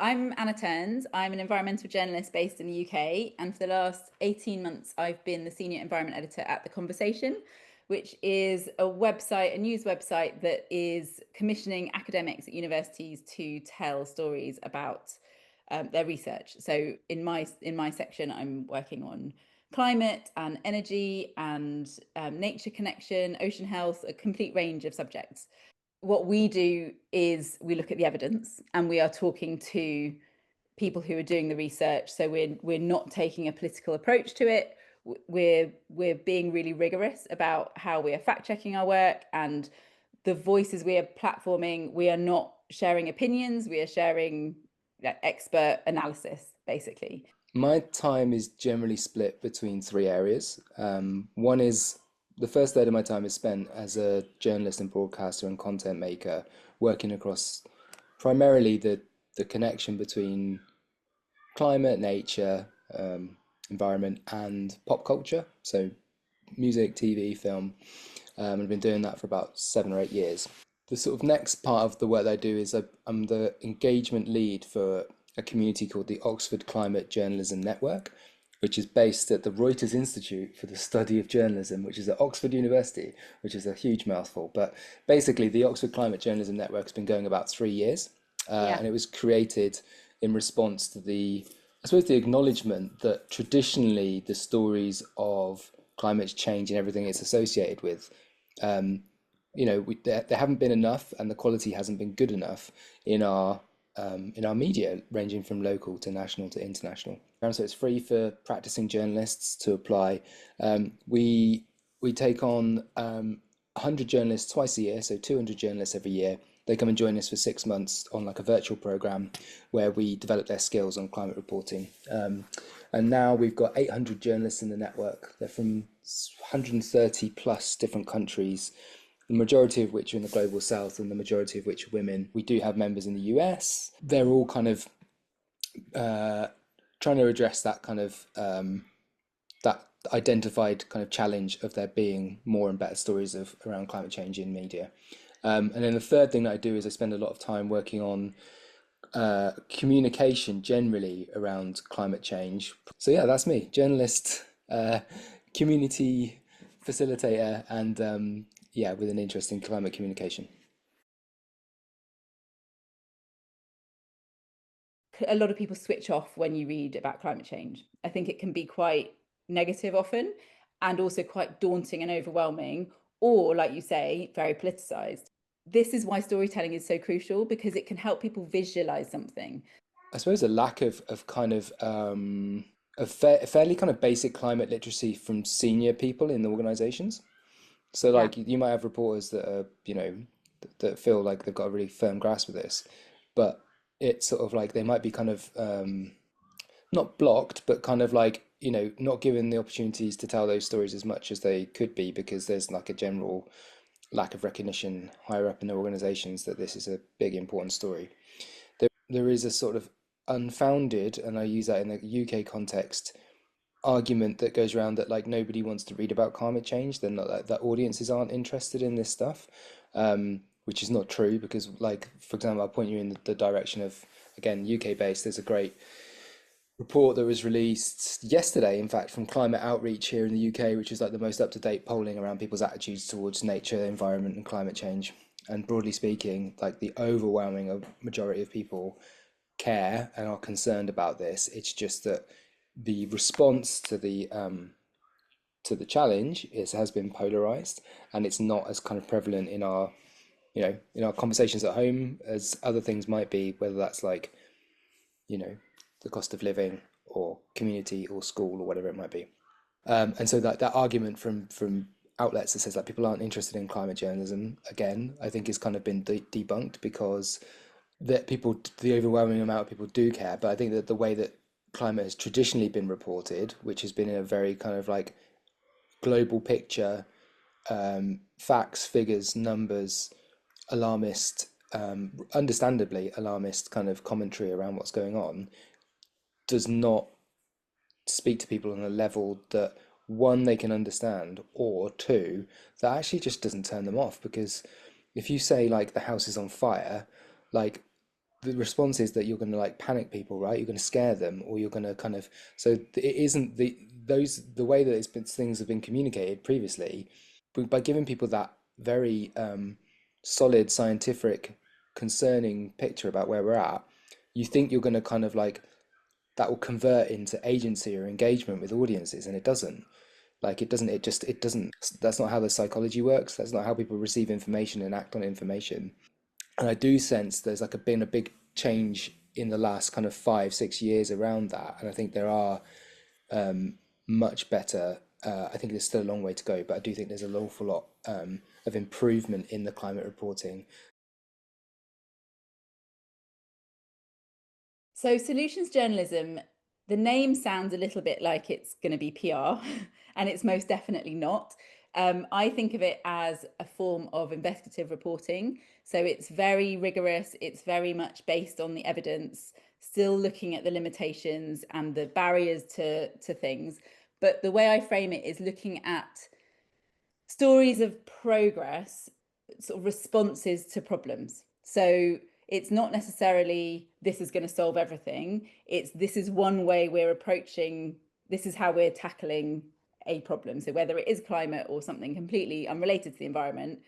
I'm Anna Turns. I'm an environmental journalist based in the UK, and for the last 18 months, I've been the senior environment editor at The Conversation, which is a website, a news website that is commissioning academics at universities to tell stories about their research. So in my section, I'm working on climate and energy and nature connection, ocean health, a complete range of subjects. What we do is we look at the evidence and we are talking to people who are doing the research. So we're not taking a political approach to it. We're being really rigorous about how we are fact checking our work and the voices we are platforming. We are not sharing opinions. We are sharing expert analysis, basically. My time is generally split between three areas. One is the first third of my time is spent as a journalist and broadcaster and content maker, working across primarily the connection between climate, nature, environment, and pop culture. So music, TV, film. I've been doing that for about 7 or 8 years. The sort of next part of the work that I do is I'm the engagement lead for a community called the Oxford Climate Journalism Network, which is based at the Reuters Institute for the Study of Journalism, which is at Oxford University, which is a huge mouthful. But basically, the Oxford Climate Journalism Network has been going about 3 years, Yeah. and it was created in response to I suppose, the acknowledgement that traditionally the stories of climate change and everything it's associated with, um, there haven't been enough, and the quality hasn't been good enough in our media, ranging from local to national to international. So it's free for practicing journalists to apply. We take on 100 journalists twice a year, so 200 journalists every year. They come and join us for 6 months on like a virtual program where we develop their skills on climate reporting. And now we've got 800 journalists in the network. They're from 130 plus different countries, the majority of which are in the global south and the majority of which are women. We do have members in the US. They're all kind of trying to address that kind of that identified kind of challenge of there being more and better stories of around climate change in media. And then the third thing that I do is I spend a lot of time working on communication generally around climate change. So yeah, that's me, journalist, community facilitator, and yeah, with an interest in climate communication. A lot of people switch off when you read about climate change. I think it can be quite negative often and also quite daunting and overwhelming, or like you say, very politicized. This is why storytelling is so crucial because it can help people visualize something. I suppose a lack of kind of fairly kind of basic climate literacy from senior people in the organizations. So Yeah. like you might have reporters that are, that feel like they've got a really firm grasp of this, but it's sort of like they might be kind of not blocked, but kind of like, not given the opportunities to tell those stories as much as they could be because there's like a general lack of recognition higher up in the organizations that this is a big important story. There is a sort of unfounded, and I use that in the UK context, argument that goes around that like nobody wants to read about climate change, then that audiences aren't interested in this stuff, which is not true because, like, for example, I'll point you in the direction of, again, UK based. There's a great report that was released yesterday, in fact, from Climate Outreach here in the UK, which is like the most up-to-date polling around people's attitudes towards nature, environment, and climate change. And broadly speaking, like the overwhelming majority of people care and are concerned about this. It's just that the response to the challenge has been polarized, and it's not as kind of prevalent in our in our conversations at home as other things might be, whether that's like you know the cost of living or community or school or whatever it might be. And so that argument from outlets that says that people aren't interested in climate journalism, again, I think has kind of been debunked because the overwhelming amount of people do care. But I think that the way that climate has traditionally been reported, which has been in a very kind of like global picture, facts, figures, numbers, alarmist, understandably alarmist kind of commentary around what's going on, does not speak to people on a level that, one, they can understand, or two, that actually just doesn't turn them off. Because if you say like the house is on fire, like the response is that you're going to like panic people, right? You're going to scare them, or you're going to kind of, so it isn't the way that things have been communicated previously, by giving people that very solid scientific concerning picture about where we're at. You think you're going to kind of like, that will convert into agency or engagement with audiences, and it doesn't. Like it doesn't, that's not how the psychology works. That's not how people receive information and act on information. And I do sense there's like been a big change in the last kind of 5 6 years around that, and I think there are much better. I think there's still a long way to go, but I do think there's an awful lot of improvement in the climate reporting. So solutions journalism, the name sounds a little bit like it's going to be PR, and it's most definitely not. I think of it as a form of investigative reporting. So it's very rigorous, it's very much based on the evidence, still looking at the limitations and the barriers to things. But the way I frame it is looking at stories of progress, sort of responses to problems. So it's not necessarily this is going to solve everything. It's this is one way we're approaching, this is how we're tackling a problem. So whether it is climate or something completely unrelated to the environment,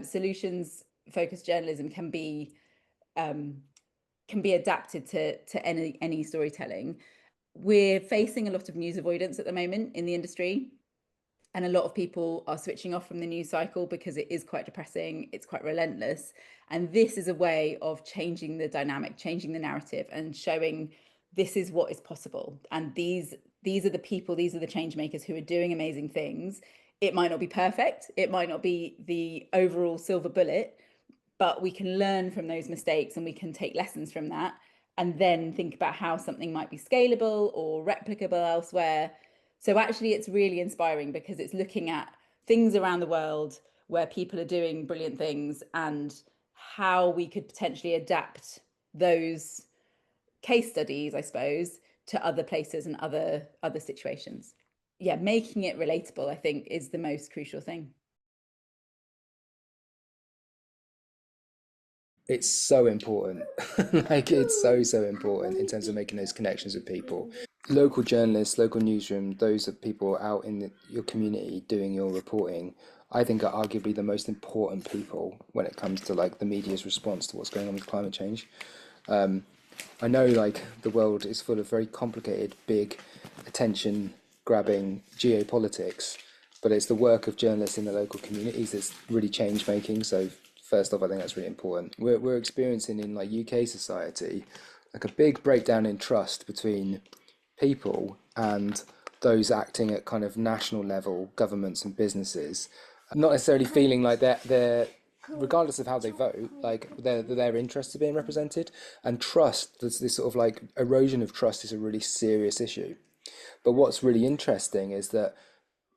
solutions focused journalism can be adapted to any storytelling. We're facing a lot of news avoidance at the moment in the industry, and a lot of people are switching off from the news cycle because it is quite depressing, it's quite relentless, and this is a way of changing the dynamic, changing the narrative, and showing this is what is possible, and these are the people, these are the change makers who are doing amazing things. It might not be perfect, it might not be the overall silver bullet, but we can learn from those mistakes and we can take lessons from that, and then think about how something might be scalable or replicable elsewhere. So actually it's really inspiring because it's looking at things around the world where people are doing brilliant things and how we could potentially adapt those case studies, I suppose, to other places and other situations. Yeah, making it relatable, I think, is the most crucial thing. It's so important. Like it's so important in terms of making those connections with people. Local journalists, local newsroom, those are people out in your community doing your reporting, I think are arguably the most important people when it comes to like the media's response to what's going on with climate change. I know like the world is full of very complicated, big, attention grabbing geopolitics, but it's the work of journalists in the local communities that's really change making. So first off, I think that's really important. We're experiencing in like UK society like a big breakdown in trust between people and those acting at kind of national level, governments and businesses, not necessarily feeling like they're regardless of how they vote, like their interests are being represented. And trust, there's this sort of like erosion of trust is a really serious issue. But what's really interesting is that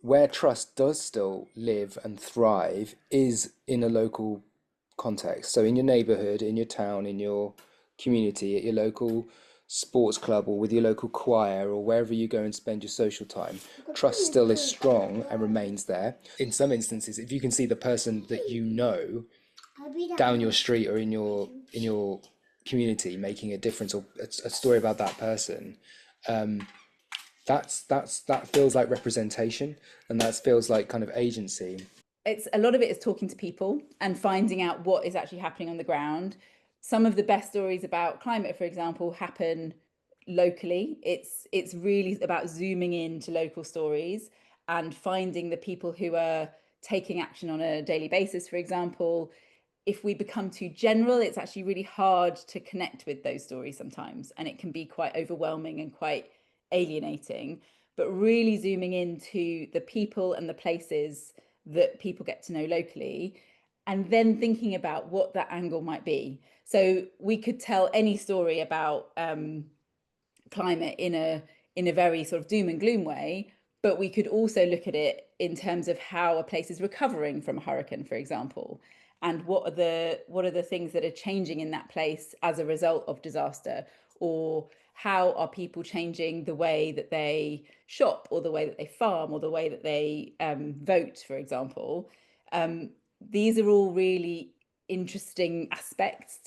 where trust does still live and thrive is in a local context. So in your neighborhood, in your town, in your community, at your local sports club or with your local choir or wherever you go and spend your social time, trust still is strong and remains there. In some instances, if you can see the person that you know down your street or in your community making a difference, or a story about that person, that feels like representation, and that feels like kind of agency. It's a lot of it is talking to people and finding out what is actually happening on the ground. Some of the best stories about climate, for example, happen locally. It's really about zooming into local stories and finding the people who are taking action on a daily basis, for example. If we become too general, it's actually really hard to connect with those stories sometimes, and it can be quite overwhelming and quite alienating. But really zooming into the people and the places that people get to know locally, and then thinking about what that angle might be. So we could tell any story about climate in a very sort of doom and gloom way, but we could also look at it in terms of how a place is recovering from a hurricane, for example, and what are the things that are changing in that place as a result of disaster, or how are people changing the way that they shop or the way that they farm or the way that they vote, for example. These are all really interesting aspects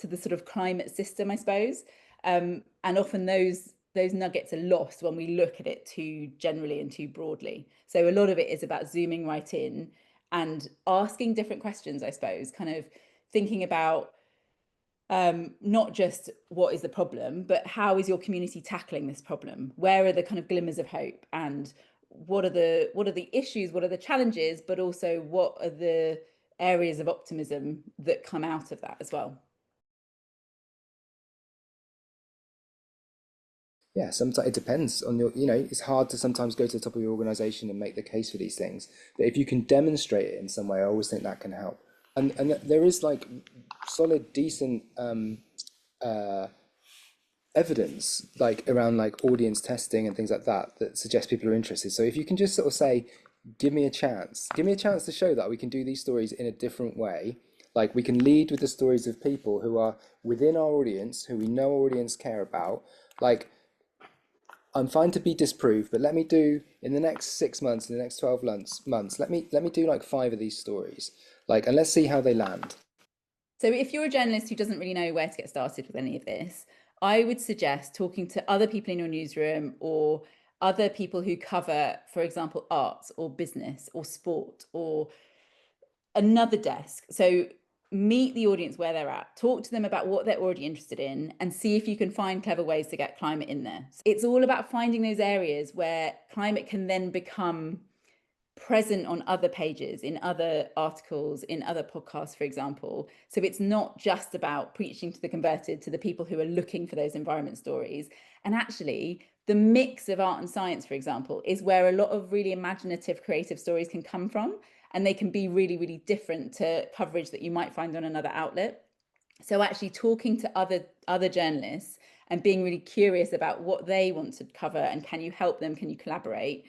to the sort of climate system, I suppose. And often those nuggets are lost when we look at it too generally and too broadly. So a lot of it is about zooming right in and asking different questions, I suppose, kind of thinking about not just what is the problem, but how is your community tackling this problem? Where are the kind of glimmers of hope, and what are the issues, what are the challenges, but also what are the areas of optimism that come out of that as well? Yeah, sometimes it depends on your, you know, it's hard to sometimes go to the top of your organization and make the case for these things. But if you can demonstrate it in some way, I always think that can help. And there is like solid, decent evidence like around like audience testing and things like that that suggests people are interested. So if you can just sort of say, give me a chance to show that we can do these stories in a different way. Like we can lead with the stories of people who are within our audience, who we know our audience care about. Like I'm fine to be disproved, but let me do in the next 6 months, in the next 12 months, let me do like 5 of these stories. Like, and let's see how they land. So if you're a journalist who doesn't really know where to get started with any of this, I would suggest talking to other people in your newsroom or other people who cover, for example, arts or business or sport or another desk. So meet the audience where they're at, talk to them about what they're already interested in, and see if you can find clever ways to get climate in there. It's all about finding those areas where climate can then become present on other pages, in other articles, in other podcasts, for example. So it's not just about preaching to the converted, to the people who are looking for those environment stories. And actually, the mix of art and science, for example, is where a lot of really imaginative, creative stories can come from. And they can be really, really different to coverage that you might find on another outlet. So actually talking to other journalists and being really curious about what they want to cover and can you help them, can you collaborate,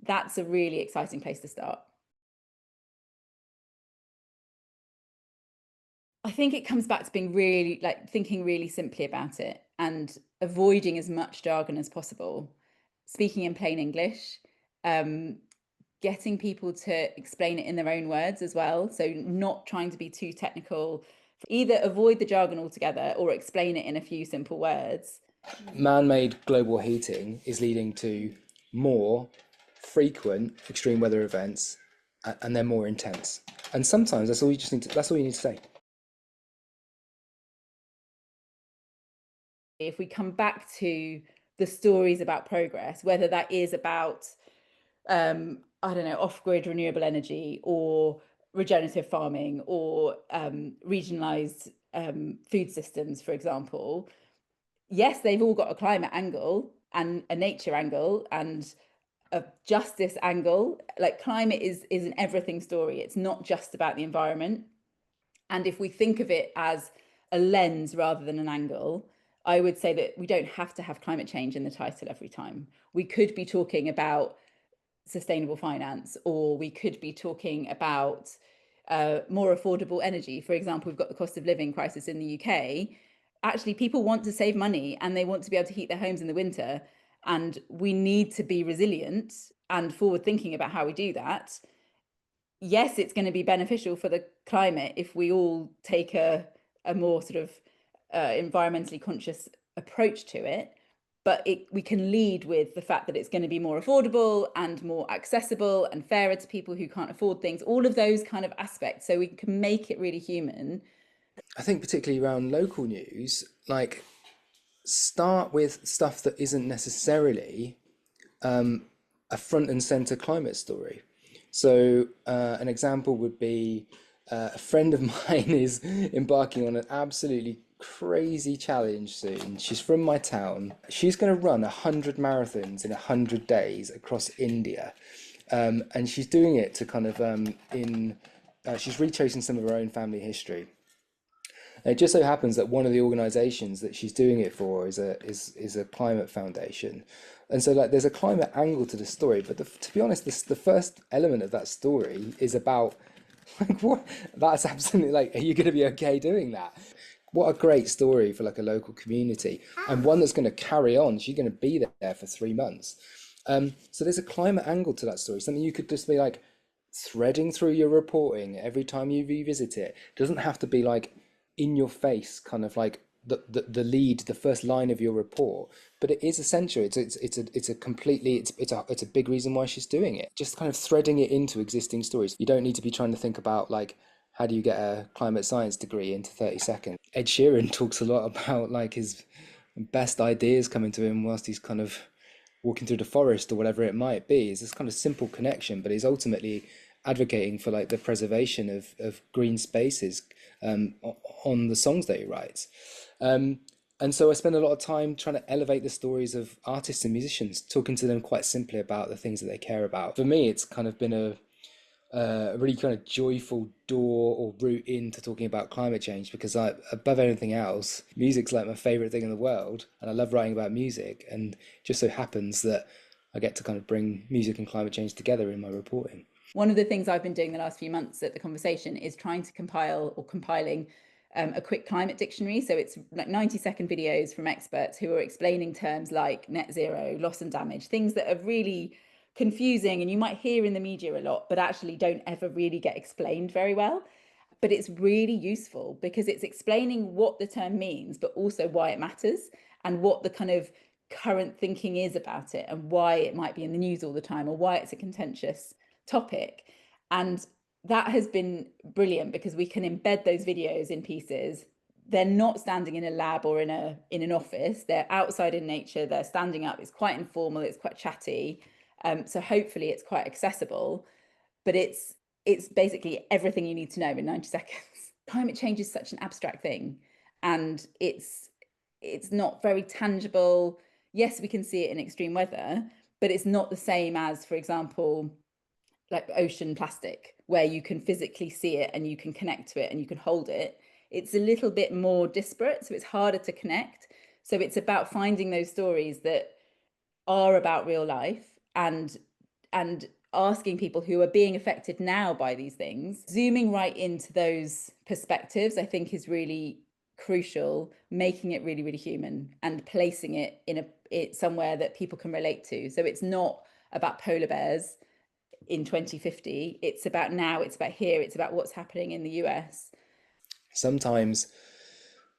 that's a really exciting place to start. I think it comes back to being really like thinking really simply about it and avoiding as much jargon as possible, speaking in plain English, um, getting people to explain it in their own words as well. So not trying to be too technical, either avoid the jargon altogether or explain it in a few simple words. Man-made global heating is leading to more frequent extreme weather events, and they're more intense. And sometimes that's all you need to say. If we come back to the stories about progress, whether that is about I don't know, off-grid renewable energy or regenerative farming or regionalized food systems, for example, yes, they've all got a climate angle and a nature angle and a justice angle. Like climate is an everything story. It's not just about the environment. And if we think of it as a lens rather than an angle, I would say that we don't have to have climate change in the title every time. We could be talking about sustainable finance, or we could be talking about more affordable energy. For example, we've got the cost of living crisis in the UK. Actually, people want to save money and they want to be able to heat their homes in the winter. And we need to be resilient and forward thinking about how we do that. Yes, it's going to be beneficial for the climate if we all take a more sort of environmentally conscious approach to it, but we can lead with the fact that it's going to be more affordable and more accessible and fairer to people who can't afford things, all of those kind of aspects, so we can make it really human. I think particularly around local news, like start with stuff that isn't necessarily a front and center climate story. So an example would be a friend of mine is embarking on an absolutely crazy challenge soon. She's from my town. She's going to run 100 marathons in 100 days across India, and she's doing it to kind of she's retracing some of her own family history. And it just so happens that one of the organisations that she's doing it for is a climate foundation, and so like there's a climate angle to the story. But to be honest, the first element of that story is about like what that's absolutely like. Are you going to be okay doing that? What a great story for like a local community, and one that's going to carry on. She's going to be there for 3 months. So there's a climate angle to that story. Something you could just be like threading through your reporting every time you revisit it. It doesn't have to be like in your face kind of like the lead, the first line of your report, but it is essential. It's a completely it's a big reason why she's doing it. Just kind of threading it into existing stories. You don't need to be trying to think about like how do you get a climate science degree into 30 seconds. Ed Sheeran talks a lot about like his best ideas coming to him whilst he's kind of walking through the forest or whatever it might be. It's this kind of simple connection, but he's ultimately advocating for like the preservation of green spaces on the songs that he writes. Um, and so I spend a lot of time trying to elevate the stories of artists and musicians, talking to them quite simply about the things that they care about. For me, it's kind of been a really kind of joyful door or route into talking about climate change because above anything else, music's like my favorite thing in the world, and I love writing about music. And it just so happens that I get to kind of bring music and climate change together in my reporting. One of the things I've been doing the last few months at the Conversation is trying to compiling a quick climate dictionary. So it's like 90-second videos from experts who are explaining terms like net zero, loss and damage, things that are really confusing and you might hear in the media a lot, but actually don't ever really get explained very well. But it's really useful because it's explaining what the term means, but also why it matters and what the kind of current thinking is about it and why it might be in the news all the time or why it's a contentious topic. And that has been brilliant because we can embed those videos in pieces. They're not standing in a lab or in an office. They're outside in nature. They're standing up. It's quite informal. It's quite chatty. So hopefully it's quite accessible. But it's basically everything you need to know in 90 seconds. Climate change is such an abstract thing, and it's not very tangible. Yes, we can see it in extreme weather, but it's not the same as, for example, like ocean plastic, where you can physically see it and you can connect to it and you can hold it. It's a little bit more disparate, so it's harder to connect. So it's about finding those stories that are about real life and asking people who are being affected now by these things, zooming right into those perspectives, I think is really crucial, making it really, really human and placing it in it somewhere that people can relate to. So it's not about polar bears in 2050. It's about now, it's about here, it's about what's happening in the US. Sometimes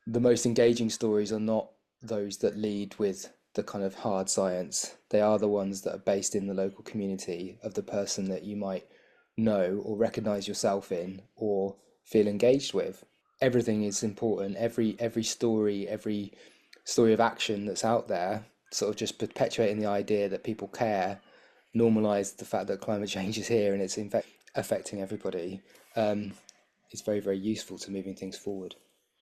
the most engaging stories are not those that lead with the kind of hard science. They are the ones that are based in the local community of the person that you might know or recognize yourself in or feel engaged with. Everything is important. Every story of action that's out there, sort of just perpetuating the idea that people care, normalize the fact that climate change is here and it's in fact affecting everybody, is very, very useful to moving things forward.